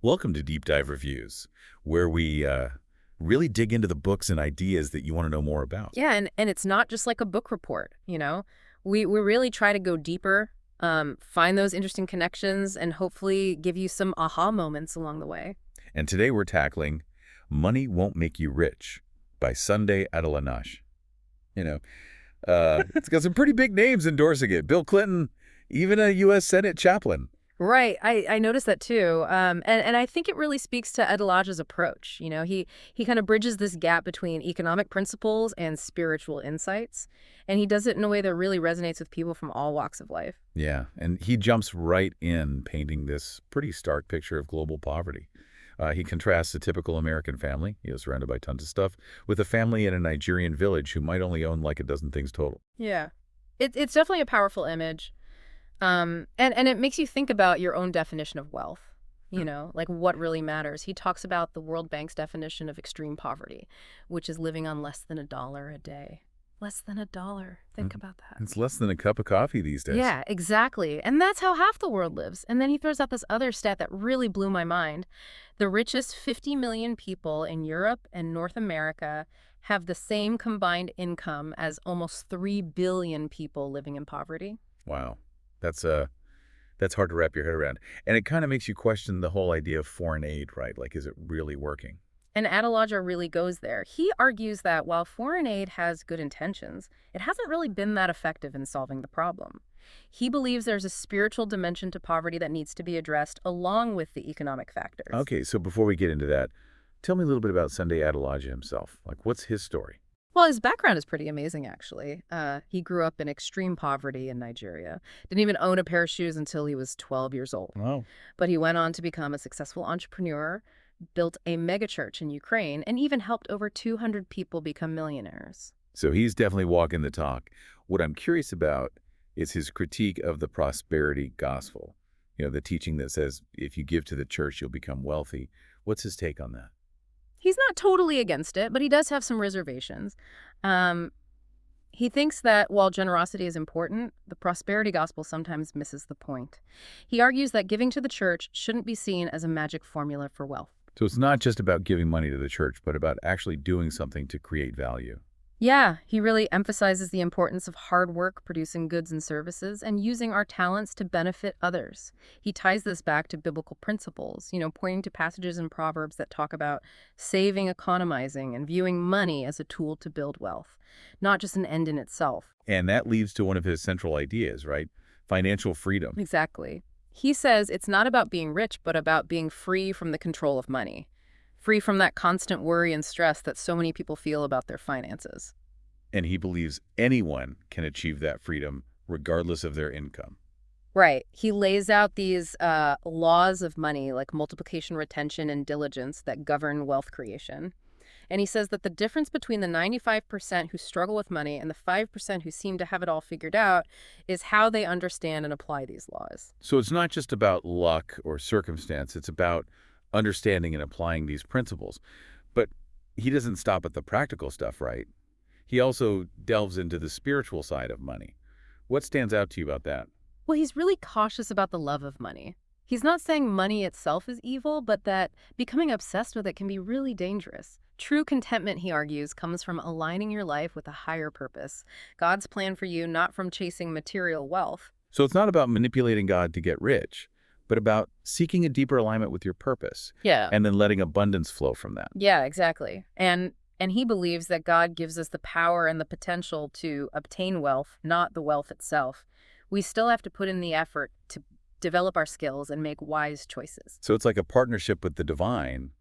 Welcome to Deep Dive Reviews, where we really dig into the books and ideas that you want to know more about. Yeah, and it's not just like a book report, We really try to go deeper, find those interesting connections, and hopefully give you some aha moments along the way. And today we're tackling Money Won't Make You Rich by Sunday Adelaja. You know, it's got some pretty big names endorsing it. Bill Clinton, even a U.S. Senate chaplain. Right, I noticed that too, and I think it really speaks to Adelaja's approach. He kind of bridges this gap between economic principles and spiritual insights, and he does it in a way that really resonates with people from all walks of life. Yeah, and he jumps right in painting this pretty stark picture of global poverty. He contrasts a typical American family, surrounded by tons of stuff, with a family in a Nigerian village who might only own like a dozen things total. Yeah, it's definitely a powerful image. And it makes you think about your own definition of wealth, like what really matters. He talks about the World Bank's definition of extreme poverty, which is living on less than $1 a day. Less than $1. Think about that. It's less than a cup of coffee these days. Yeah, exactly. And that's how half the world lives. And then he throws out this other stat that really blew my mind. The richest 50 million people in Europe and North America have the same combined income as almost 3 billion people living in poverty. Wow. That's hard to wrap your head around. And it kind of makes you question the whole idea of foreign aid, right? Like, is it really working? And Adelaja really goes there. He argues that while foreign aid has good intentions, it hasn't really been that effective in solving the problem. He believes there's a spiritual dimension to poverty that needs to be addressed along with the economic factors. Okay, so before we get into that, tell me a little bit about Sunday Adelaja himself. Like, what's his story? Well, his background is pretty amazing, actually. He grew up in extreme poverty in Nigeria. Didn't even own a pair of shoes until he was 12 years old. Oh. But he went on to become a successful entrepreneur, built a megachurch in Ukraine, and even helped over 200 people become millionaires. So he's definitely walking the talk. What I'm curious about is his critique of the prosperity gospel. The teaching that says if you give to the church, you'll become wealthy. What's his take on that? He's not totally against it, but he does have some reservations. He thinks that while generosity is important, the prosperity gospel sometimes misses the point. He argues that giving to the church shouldn't be seen as a magic formula for wealth. So it's not just about giving money to the church, but about actually doing something to create value. Yeah, he really emphasizes the importance of hard work producing goods and services and using our talents to benefit others. He ties this back to biblical principles, pointing to passages in Proverbs that talk about saving, economizing, and viewing money as a tool to build wealth, not just an end in itself. And that leads to one of his central ideas, right? Financial freedom. Exactly. He says it's not about being rich, but about being free from the control of money. Free from that constant worry and stress that so many people feel about their finances. And he believes anyone can achieve that freedom regardless of their income. Right. He lays out these laws of money like multiplication, retention, and diligence that govern wealth creation. And he says that the difference between the 95% who struggle with money and the 5% who seem to have it all figured out is how they understand and apply these laws. So it's not just about luck or circumstance. It's about understanding and applying these principles. But he doesn't stop at the practical stuff, right? He also delves into the spiritual side of money. What stands out to you about that? Well, he's really cautious about the love of money. He's not saying money itself is evil, but that becoming obsessed with it can be really dangerous. True contentment, he argues, comes from aligning your life with a higher purpose. God's plan for you, not from chasing material wealth. So it's not about manipulating God to get rich, but about seeking a deeper alignment with your purpose. Yeah. And then letting abundance flow from that. Yeah, exactly. And he believes that God gives us the power and the potential to obtain wealth, not the wealth itself. We still have to put in the effort to develop our skills and make wise choices. So it's like a partnership with the divine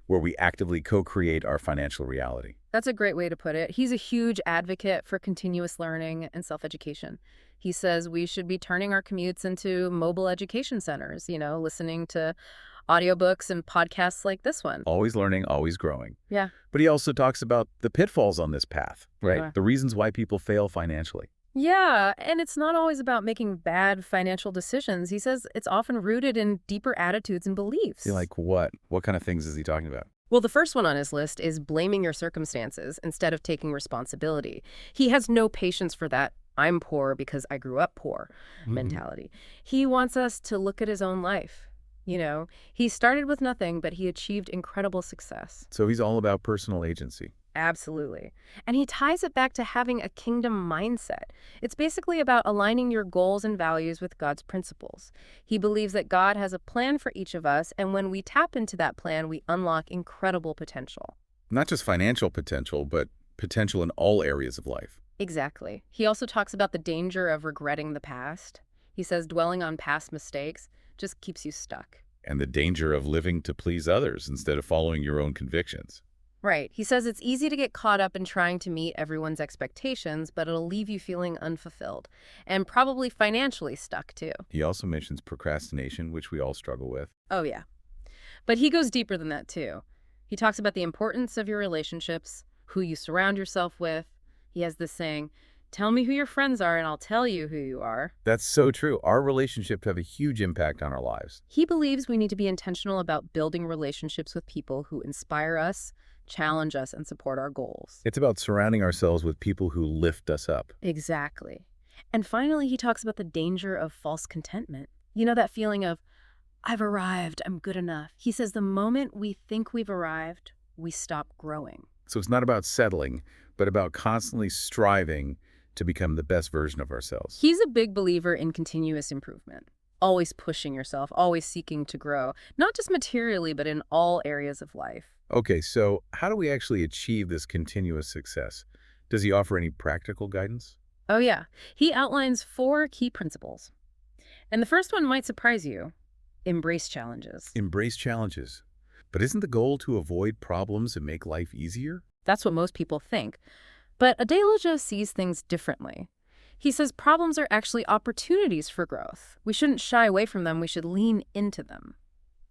where we actively co-create our financial reality. That's a great way to put it. He's a huge advocate for continuous learning and self-education. He says we should be turning our commutes into mobile education centers, listening to audiobooks and podcasts like this one. Always learning, always growing. Yeah. But he also talks about the pitfalls on this path, right? Yeah. The reasons why people fail financially. Yeah, and it's not always about making bad financial decisions. He says it's often rooted in deeper attitudes and beliefs. You're like, what? What kind of things is he talking about? Well, the first one on his list is blaming your circumstances instead of taking responsibility. He has no patience for that I'm poor because I grew up poor mentality. He wants us to look at his own life. He started with nothing, but he achieved incredible success. So he's all about personal agency. Absolutely. And he ties it back to having a kingdom mindset. It's basically about aligning your goals and values with God's principles. He believes that God has a plan for each of us, and when we tap into that plan, we unlock incredible potential. Not just financial potential, but potential in all areas of life. Exactly. He also talks about the danger of regretting the past. He says dwelling on past mistakes just keeps you stuck. And the danger of living to please others instead of following your own convictions. Right. He says it's easy to get caught up in trying to meet everyone's expectations, but it'll leave you feeling unfulfilled and probably financially stuck too. He also mentions procrastination, which we all struggle with. Oh, yeah. But he goes deeper than that too. He talks about the importance of your relationships, who you surround yourself with. He has this saying, tell me who your friends are and I'll tell you who you are. That's so true. Our relationships have a huge impact on our lives. He believes we need to be intentional about building relationships with people who inspire us, challenge us, and support our goals. It's about surrounding ourselves with people who lift us up. Exactly. And finally, he talks about the danger of false contentment. You know that feeling of, I've arrived, I'm good enough. He says the moment we think we've arrived, we stop growing. So it's not about settling, but about constantly striving to become the best version of ourselves. He's a big believer in continuous improvement, always pushing yourself, always seeking to grow, not just materially, but in all areas of life. Okay, so how do we actually achieve this continuous success? Does he offer any practical guidance? Oh, yeah. He outlines 4 key principles. And the first one might surprise you. Embrace challenges. Embrace challenges. But isn't the goal to avoid problems and make life easier? That's what most people think. But Adelaja sees things differently. He says problems are actually opportunities for growth. We shouldn't shy away from them. We should lean into them.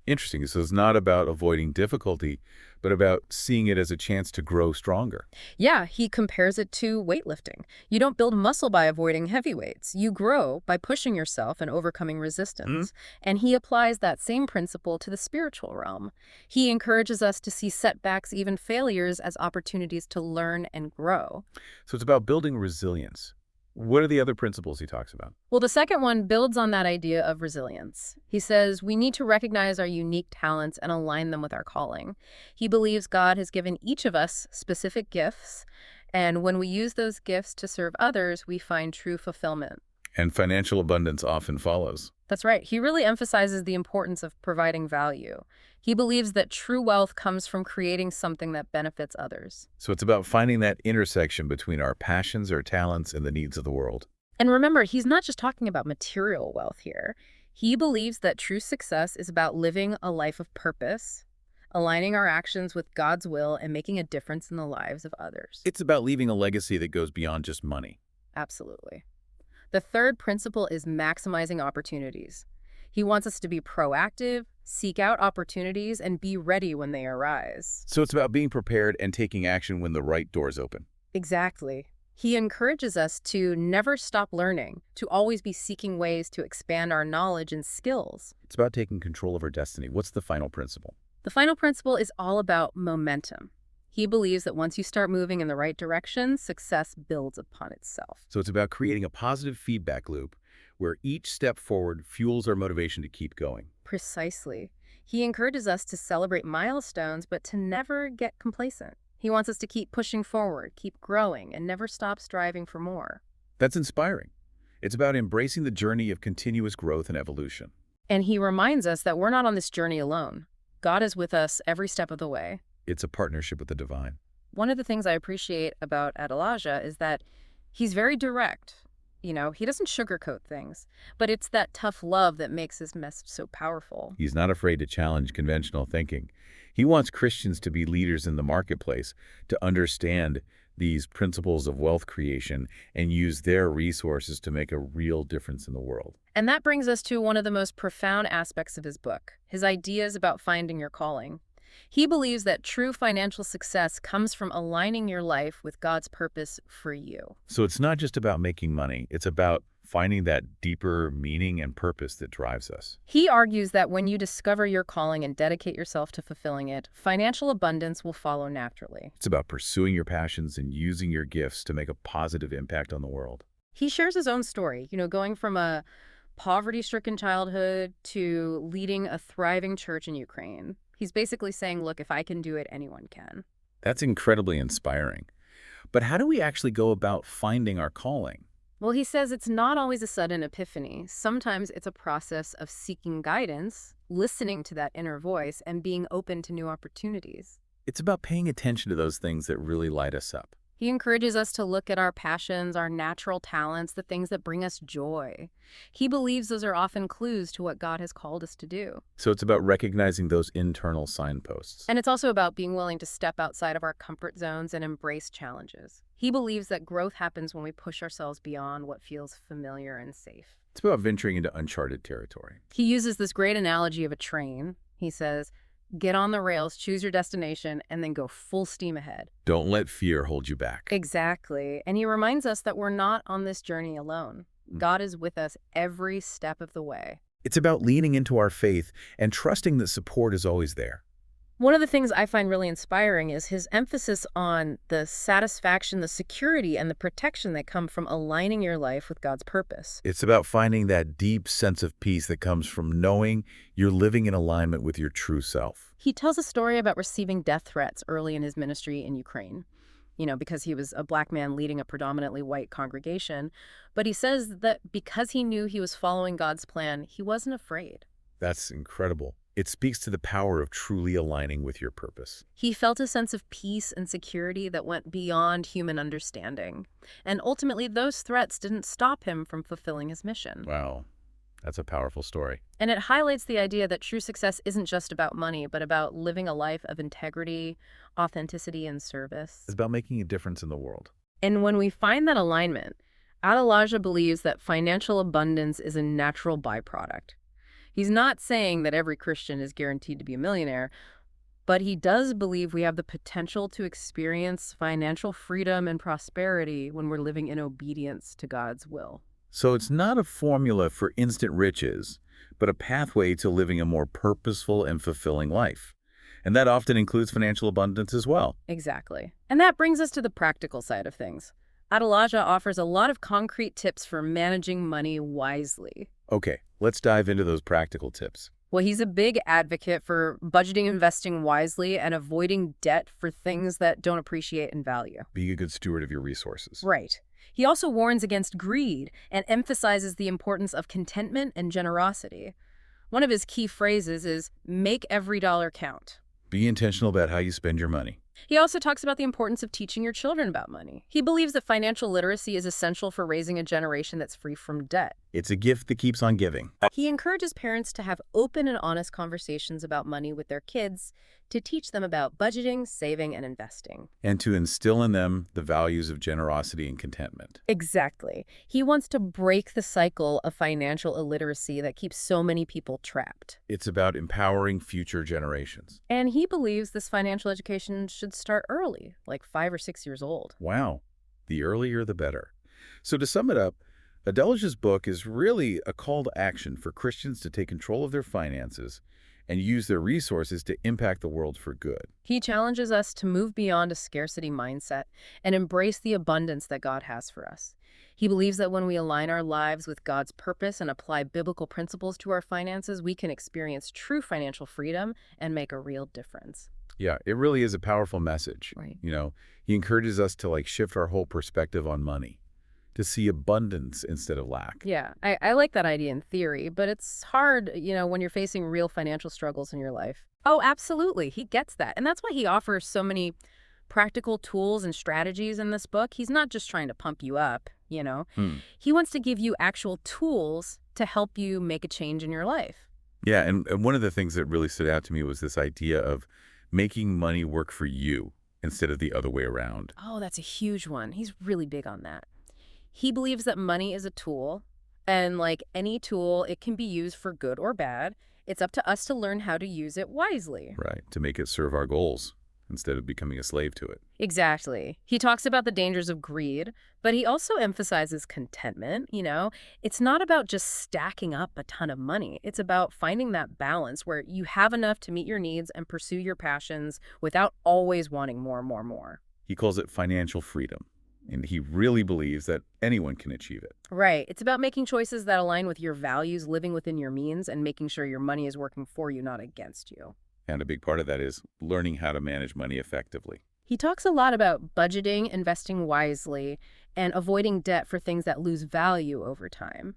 Interesting. So it's not about avoiding difficulty, but about seeing it as a chance to grow stronger. Yeah, he compares it to weightlifting. You don't build muscle by avoiding heavy weights. You grow by pushing yourself and overcoming resistance. And he applies that same principle to the spiritual realm. He encourages us to see setbacks, even failures, as opportunities to learn and grow. So it's about building resilience. What are the other principles he talks about? Well, the second one builds on that idea of resilience. He says we need to recognize our unique talents and align them with our calling. He believes God has given each of us specific gifts, and when we use those gifts to serve others, we find true fulfillment. And financial abundance often follows. That's right. He really emphasizes the importance of providing value. He believes that true wealth comes from creating something that benefits others. So it's about finding that intersection between our passions, our talents, and the needs of the world. And remember, he's not just talking about material wealth here. He believes that true success is about living a life of purpose, aligning our actions with God's will, and making a difference in the lives of others. It's about leaving a legacy that goes beyond just money. Absolutely. The third principle is maximizing opportunities. He wants us to be proactive, seek out opportunities, and be ready when they arise. So it's about being prepared and taking action when the right doors open. Exactly. He encourages us to never stop learning, to always be seeking ways to expand our knowledge and skills. It's about taking control of our destiny. What's the final principle? The final principle is all about momentum. He believes that once you start moving in the right direction, success builds upon itself. So it's about creating a positive feedback loop where each step forward fuels our motivation to keep going. Precisely. He encourages us to celebrate milestones, but to never get complacent. He wants us to keep pushing forward, keep growing, and never stop striving for more. That's inspiring. It's about embracing the journey of continuous growth and evolution. And he reminds us that we're not on this journey alone. God is with us every step of the way. It's a partnership with the divine. One of the things I appreciate about Adelaja is that he's very direct. He doesn't sugarcoat things, but it's that tough love that makes his message so powerful. He's not afraid to challenge conventional thinking. He wants Christians to be leaders in the marketplace, to understand these principles of wealth creation and use their resources to make a real difference in the world. And that brings us to one of the most profound aspects of his book, his ideas about finding your calling. He believes that true financial success comes from aligning your life with God's purpose for you. So it's not just about making money. It's about finding that deeper meaning and purpose that drives us. He argues that when you discover your calling and dedicate yourself to fulfilling it, financial abundance will follow naturally. It's about pursuing your passions and using your gifts to make a positive impact on the world. He shares his own story, going from a poverty-stricken childhood to leading a thriving church in Ukraine. He's basically saying, look, if I can do it, anyone can. That's incredibly inspiring. But how do we actually go about finding our calling? Well, he says it's not always a sudden epiphany. Sometimes it's a process of seeking guidance, listening to that inner voice, and being open to new opportunities. It's about paying attention to those things that really light us up. He encourages us to look at our passions, our natural talents, the things that bring us joy. He believes those are often clues to what God has called us to do. So it's about recognizing those internal signposts. And it's also about being willing to step outside of our comfort zones and embrace challenges. He believes that growth happens when we push ourselves beyond what feels familiar and safe. It's about venturing into uncharted territory. He uses this great analogy of a train. He says, get on the rails, choose your destination, and then go full steam ahead. Don't let fear hold you back. Exactly. And he reminds us that we're not on this journey alone. God is with us every step of the way. It's about leaning into our faith and trusting that support is always there. One of the things I find really inspiring is his emphasis on the satisfaction, the security, and the protection that come from aligning your life with God's purpose. It's about finding that deep sense of peace that comes from knowing you're living in alignment with your true self. He tells a story about receiving death threats early in his ministry in Ukraine, because he was a black man leading a predominantly white congregation. But he says that because he knew he was following God's plan, he wasn't afraid. That's incredible. It speaks to the power of truly aligning with your purpose. He felt a sense of peace and security that went beyond human understanding. And ultimately, those threats didn't stop him from fulfilling his mission. Wow, that's a powerful story. And it highlights the idea that true success isn't just about money, but about living a life of integrity, authenticity, and service. It's about making a difference in the world. And when we find that alignment, Adelaja believes that financial abundance is a natural byproduct. He's not saying that every Christian is guaranteed to be a millionaire, but he does believe we have the potential to experience financial freedom and prosperity when we're living in obedience to God's will. So it's not a formula for instant riches, but a pathway to living a more purposeful and fulfilling life. And that often includes financial abundance as well. Exactly. And that brings us to the practical side of things. Adelaja offers a lot of concrete tips for managing money wisely. Okay, let's dive into those practical tips. Well, he's a big advocate for budgeting, investing wisely, and avoiding debt for things that don't appreciate in value. Being a good steward of your resources. Right. He also warns against greed and emphasizes the importance of contentment and generosity. One of his key phrases is, make every dollar count. Be intentional about how you spend your money. He also talks about the importance of teaching your children about money. He believes that financial literacy is essential for raising a generation that's free from debt. It's a gift that keeps on giving. He encourages parents to have open and honest conversations about money with their kids, to teach them about budgeting, saving, and investing. And to instill in them the values of generosity and contentment. Exactly. He wants to break the cycle of financial illiteracy that keeps so many people trapped. It's about empowering future generations. And he believes this financial education should start early, like 5 or 6 years old. Wow, the earlier the better. So to sum it up, Adelaja's book is really a call to action for Christians to take control of their finances and use their resources to impact the world for good. He challenges us to move beyond a scarcity mindset and embrace the abundance that God has for us. He believes that when we align our lives with God's purpose and apply biblical principles to our finances, we can experience true financial freedom and make a real difference. Yeah, it really is a powerful message. Right. He encourages us to shift our whole perspective on money, to see abundance instead of lack. Yeah, I like that idea in theory, but it's hard, when you're facing real financial struggles in your life. Oh, absolutely. He gets that. And that's why he offers so many practical tools and strategies in this book. He's not just trying to pump you up, He wants to give you actual tools to help you make a change in your life. Yeah, and one of the things that really stood out to me was this idea of making money work for you instead of the other way around. Oh, that's a huge one. He's really big on that. He believes that money is a tool, and like any tool, it can be used for good or bad. It's up to us to learn how to use it wisely. Right, to make it serve our goals instead of becoming a slave to it. Exactly. He talks about the dangers of greed, but he also emphasizes contentment. It's not about just stacking up a ton of money. It's about finding that balance where you have enough to meet your needs and pursue your passions without always wanting more and more and more. He calls it financial freedom. And he really believes that anyone can achieve it. Right. It's about making choices that align with your values, living within your means, and making sure your money is working for you, not against you. And a big part of that is learning how to manage money effectively. He talks a lot about budgeting, investing wisely, and avoiding debt for things that lose value over time.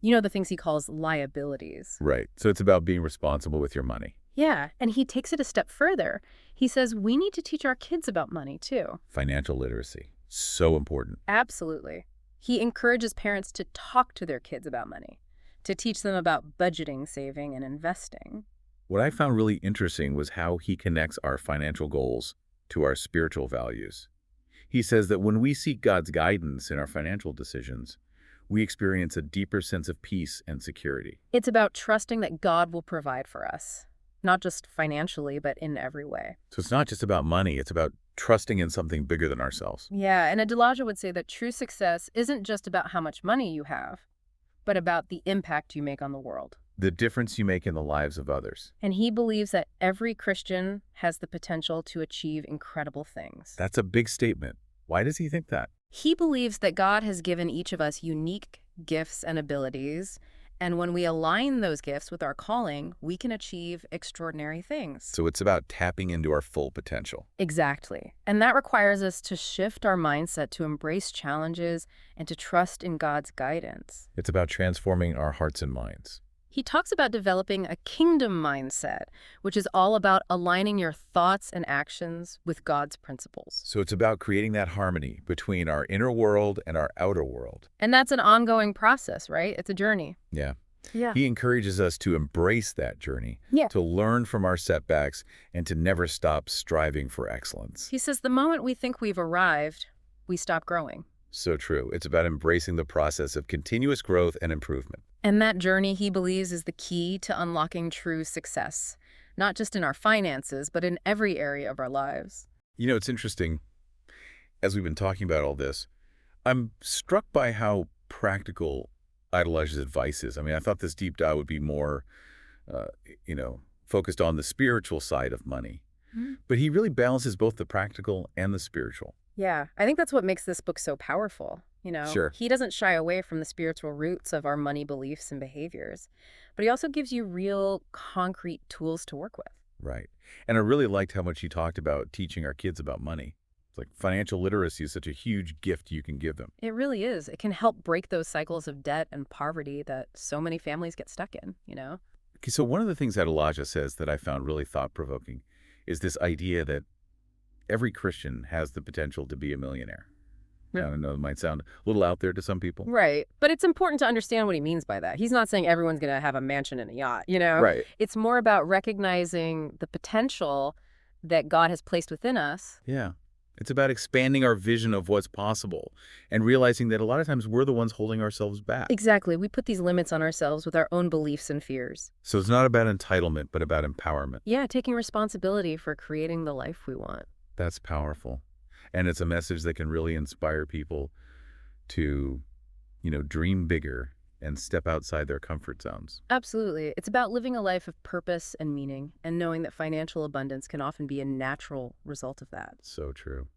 You know, the things he calls liabilities. Right. So it's about being responsible with your money. Yeah, and he takes it a step further. He says we need to teach our kids about money, too. Financial literacy. So important. Absolutely. He encourages parents to talk to their kids about money, to teach them about budgeting, saving, and investing. What I found really interesting was how he connects our financial goals to our spiritual values. He says that when we seek God's guidance in our financial decisions, we experience a deeper sense of peace and security. It's about trusting that God will provide for us, not just financially, but in every way. So it's not just about money, it's about trusting in something bigger than ourselves. Yeah, and Adelaja would say that true success isn't just about how much money you have, but about the impact you make on the world. The difference you make in the lives of others. And he believes that every Christian has the potential to achieve incredible things. That's a big statement. Why does he think that? He believes that God has given each of us unique gifts and abilities, and when we align those gifts with our calling, we can achieve extraordinary things. So it's about tapping into our full potential. Exactly. And that requires us to shift our mindset to embrace challenges and to trust in God's guidance. It's about transforming our hearts and minds. He talks about developing a kingdom mindset, which is all about aligning your thoughts and actions with God's principles. So it's about creating that harmony between our inner world and our outer world. And that's an ongoing process, right? It's a journey. Yeah. Yeah. He encourages us to embrace that journey, to learn from our setbacks, and to never stop striving for excellence. He says the moment we think we've arrived, we stop growing. So true. It's about embracing the process of continuous growth and improvement. And that journey, he believes, is the key to unlocking true success, not just in our finances, but in every area of our lives. You know, it's interesting, as we've been talking about all this, I'm struck by how practical Adelaja's advice is. I mean, I thought this deep dive would be more, uh, focused on the spiritual side of money. But he really balances both the practical and the spiritual. Yeah, I think that's what makes this book so powerful. Sure. He doesn't shy away from the spiritual roots of our money beliefs and behaviors, but he also gives you real, concrete tools to work with. Right. And I really liked how much he talked about teaching our kids about money. It's like financial literacy is such a huge gift you can give them. It really is. It can help break those cycles of debt and poverty that so many families get stuck in. Okay, so one of the things that Adelaja says that I found really thought-provoking is this idea that every Christian has the potential to be a millionaire. Yeah. I know it might sound a little out there to some people. Right. But it's important to understand what he means by that. He's not saying everyone's going to have a mansion and a yacht. Right. It's more about recognizing the potential that God has placed within us. Yeah. It's about expanding our vision of what's possible and realizing that a lot of times we're the ones holding ourselves back. Exactly. We put these limits on ourselves with our own beliefs and fears. So it's not about entitlement, but about empowerment. Yeah, taking responsibility for creating the life we want. That's powerful. And it's a message that can really inspire people to, dream bigger and step outside their comfort zones. Absolutely. It's about living a life of purpose and meaning and knowing that financial abundance can often be a natural result of that. So true.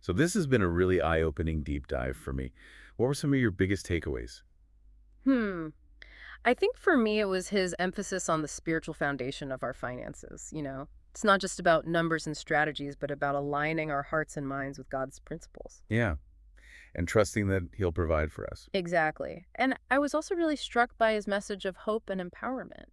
So this has been a really eye-opening deep dive for me. What were some of your biggest takeaways? I think for me, it was his emphasis on the spiritual foundation of our finances. It's not just about numbers and strategies, but about aligning our hearts and minds with God's principles. Yeah. And trusting that he'll provide for us. Exactly. And I was also really struck by his message of hope and empowerment.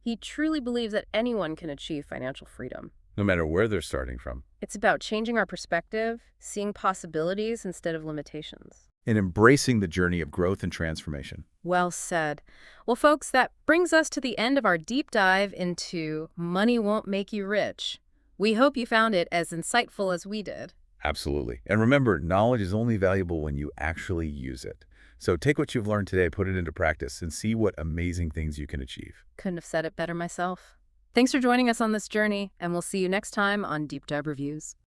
He truly believes that anyone can achieve financial freedom. No matter where they're starting from. It's about changing our perspective, seeing possibilities instead of limitations. And embracing the journey of growth and transformation. Well said. Well, folks, that brings us to the end of our deep dive into Money Won't Make You Rich. We hope you found it as insightful as we did. Absolutely. And remember, knowledge is only valuable when you actually use it. So take what you've learned today, put it into practice, and see what amazing things you can achieve. Couldn't have said it better myself. Thanks for joining us on this journey, and we'll see you next time on Deep Dive Reviews.